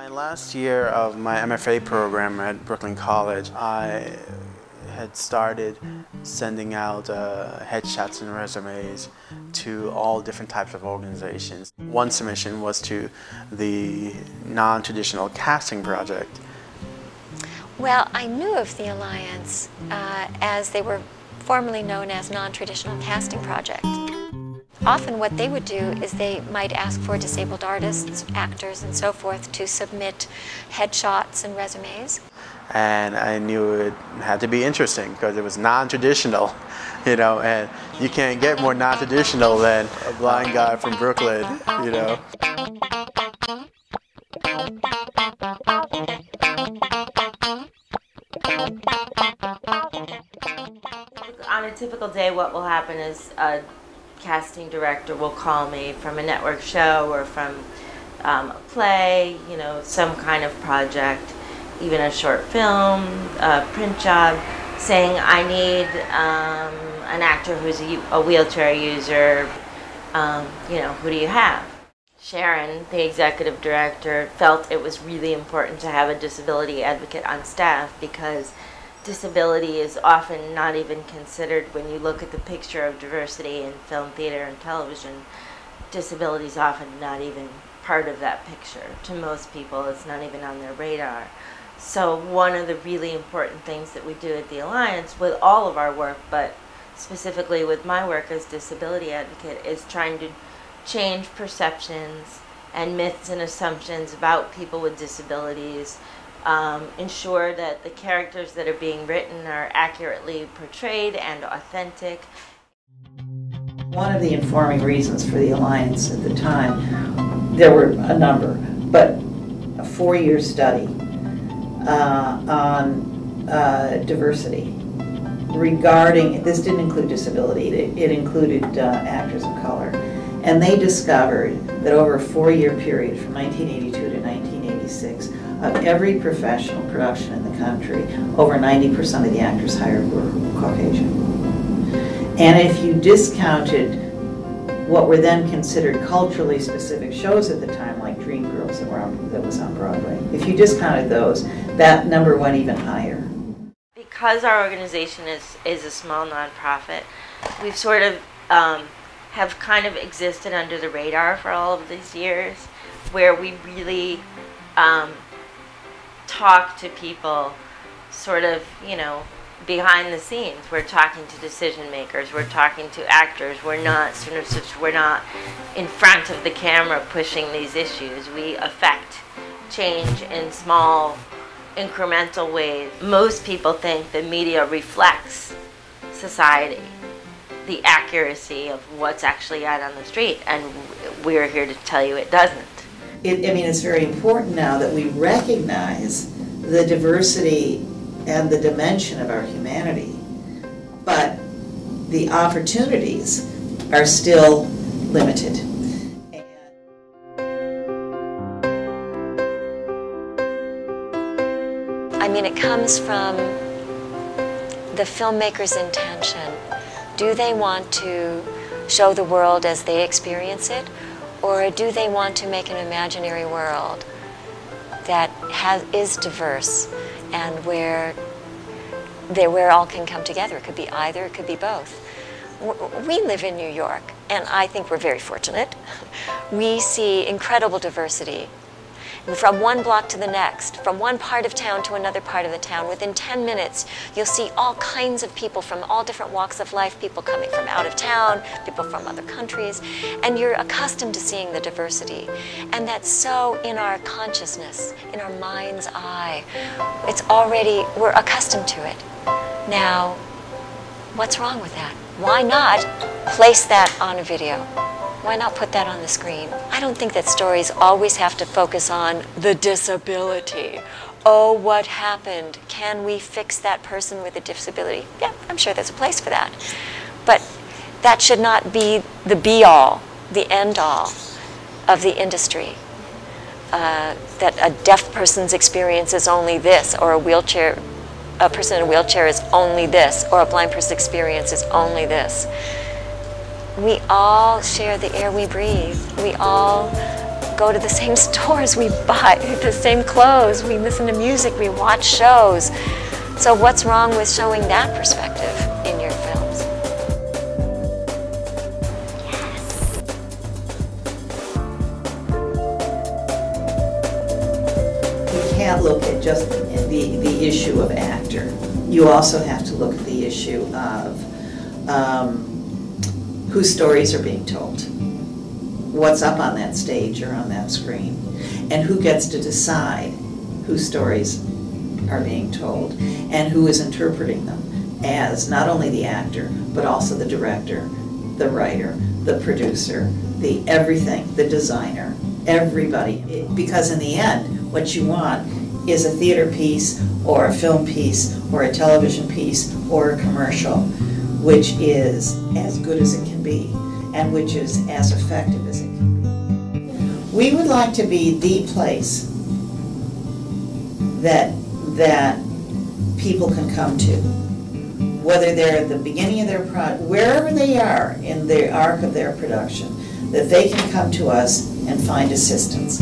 my last year of my MFA program at Brooklyn College, I had started sending out headshots and resumes to all different types of organizations. One submission was to the non-traditional casting project. Well, I knew of the Alliance as they were formerly known as Non-Traditional Casting Project. Often what they would do is they might ask for disabled artists, actors, and so forth to submit headshots and resumes. And I knew it had to be interesting because it was non-traditional, you know, and you can't get more non-traditional than a blind guy from Brooklyn, you know. On a typical day, what will happen is a casting director will call me from a network show or from a play, you know, some kind of project, even a short film, a print job, saying I need an actor who's a wheelchair user, you know, who do you have? Sharon, the executive director, felt it was really important to have a disability advocate on staff because disability is often not even considered when you look at the picture of diversity in film, theater, and television. Disability is often not even part of that picture. To most people, it's not even on their radar. So one of the really important things that we do at the Alliance with all of our work, but specifically with my work as disability advocate, is trying to change perceptions and myths and assumptions about people with disabilities, ensure that the characters that are being written are accurately portrayed and authentic. One of the informing reasons for the Alliance at the time, there were a number, but a 4-year study on diversity regarding, this didn't include disability, it included actors of color. And they discovered that over a 4-year period from 1982 to 1986, of every professional production in the country, over 90% of the actors hired were Caucasian. And if you discounted what were then considered culturally specific shows at the time, like Dreamgirls that was on Broadway, if you discounted those, that number went even higher. Because our organization is a small nonprofit, we've sort of have kind of existed under the radar for all of these years, where we really talk to people sort of, you know, behind the scenes. We're talking to decision makers, we're talking to actors, we're not in front of the camera pushing these issues. We affect change in small, incremental ways. Most people think the media reflects society, the accuracy of what's actually out on the street, and we're here to tell you it doesn't. I mean, it's very important now that we recognize the diversity and the dimension of our humanity, but the opportunities are still limited. I mean, it comes from the filmmaker's intention. Do they want to show the world as they experience it, or do they want to make an imaginary world that is diverse and where all can come together? It could be either, it could be both. We live in New York, and I think we're very fortunate. We see incredible diversity from one block to the next, from one part of town to another part of the town. Within 10 minutes, you'll see all kinds of people from all different walks of life, people coming from out of town, people from other countries, and you're accustomed to seeing the diversity. And that's so in our consciousness, in our mind's eye. It's already, we're accustomed to it. Now, what's wrong with that? Why not place that on a video? Why not put that on the screen? I don't think that stories always have to focus on the disability. Oh, what happened? Can we fix that person with a disability? Yeah, I'm sure there's a place for that. But that should not be the be-all, the end-all of the industry. That a deaf person's experience is only this, or a person in a wheelchair is only this, or a blind person's experience is only this. We all share the air we breathe. We all go to the same stores, we buy the same clothes, we listen to music, we watch shows. So what's wrong with showing that perspective in your films? You can't look at just the issue of actor. You also have to look at the issue of whose stories are being told, what's up on that stage or on that screen, and who gets to decide whose stories are being told and who is interpreting them as not only the actor but also the director, the writer, the producer, the everything, the designer, everybody. Because in the end, what you want is a theater piece or a film piece or a television piece or a commercial which is as good as it can be and which is as effective as it can be. We would like to be the place that people can come to, whether they're at the beginning of their project, wherever they are in the arc of their production, that they can come to us and find assistance.